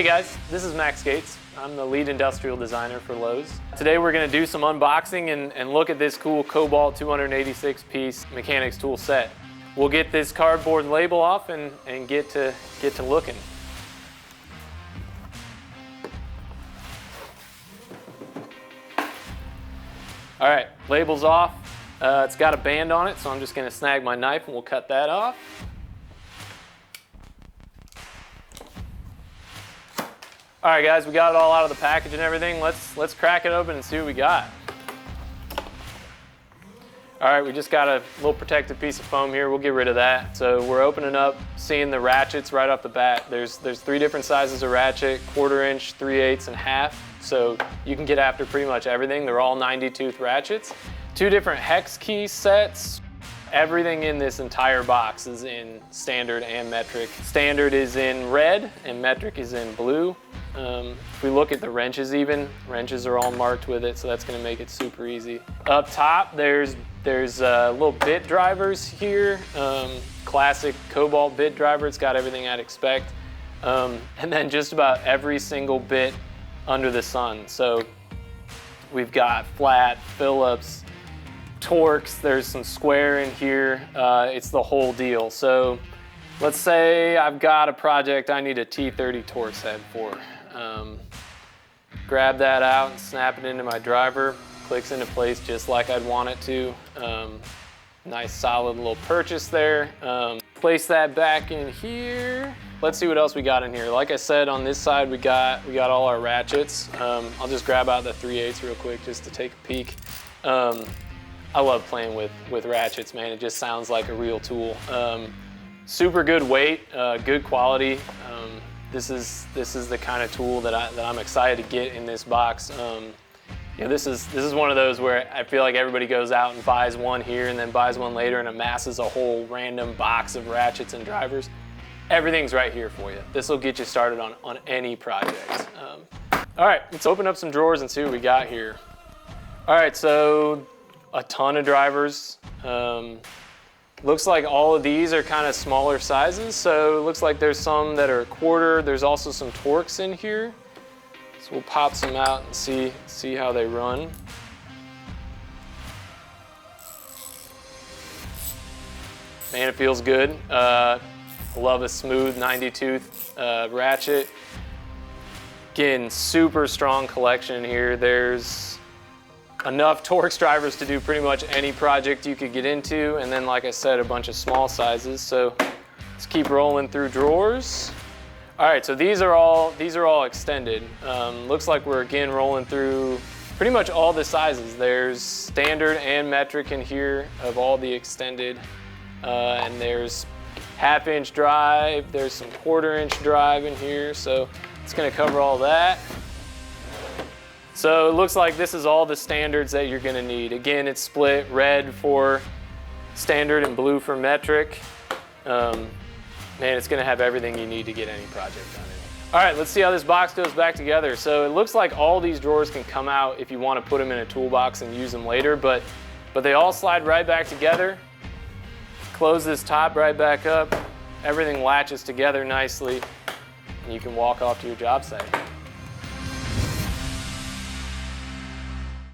Hey guys, this is Max Gates. I'm the lead industrial designer for Lowe's. Today we're going to do some unboxing and look at this cool Kobalt 286 piece mechanics tool set. We'll get this cardboard label off and get to looking. All right, label's off. It's got a band on it, so I'm just going to snag my knife and we'll cut that off. All right, guys, we got it all out of the package and everything. Let's crack it open and see what we got. All right, we just got a little protective piece of foam here. We'll get rid of that. So we're opening up, seeing the ratchets right off the bat. There's 3 different sizes of ratchet: 1/4 inch, 3/8, and half. So you can get after pretty much everything. They're all 90-tooth ratchets. 2 different hex key sets. Everything in this entire box is in standard and metric. Standard is in red and metric is in blue. If we look at the wrenches even, wrenches are all marked with it, so that's gonna make it super easy. Up top, there's little bit drivers here. Classic Kobalt bit driver, it's got everything I'd expect. And then just about every single bit under the sun. So we've got flat, Phillips, Torx, there's some square in here. It's the whole deal. So let's say I've got a project I need a T30 Torx head for. Grab that out and snap it into my driver. Clicks into place just like I'd want it to. Nice solid little purchase there. Place that back in here. Let's see what else we got in here. Like I said, on this side we got all our ratchets. I'll just grab out the 3/8 real quick just to take a peek. I love playing with ratchets, man. It just sounds like a real tool. Super good weight, good quality. This is the kind of tool that I'm excited to get in this box. You know, this is one of those where I feel like everybody goes out and buys one here and then buys one later and amasses a whole random box of ratchets and drivers. Everything's right here for you. This will get you started on any project. All right, let's open up some drawers and see what we got here. All right, so a ton of drivers. Looks like all of these are kind of smaller sizes, so it looks like there's some that are 1/4. There's also some Torx in here. So we'll pop some out and see how they run. Man, it feels good. Love a smooth 90-tooth ratchet. Again, super strong collection here. There's enough Torx drivers to do pretty much any project you could get into, and then like I said, a bunch of small sizes. So let's keep rolling through drawers. All right, so these are all extended. Looks like we're again rolling through pretty much all the sizes. There's standard and metric in here of all the extended, and there's 1/2 inch drive. There's some 1/4 inch drive in here, so it's gonna cover all that. So it looks like this is all the standards that you're gonna need. Again, it's split red for standard and blue for metric. Man, it's gonna have everything you need to get any project done in it. All right, let's see how this box goes back together. So it looks like all these drawers can come out if you wanna put them in a toolbox and use them later, but they all slide right back together. Close this top right back up. Everything latches together nicely, and you can walk off to your job site.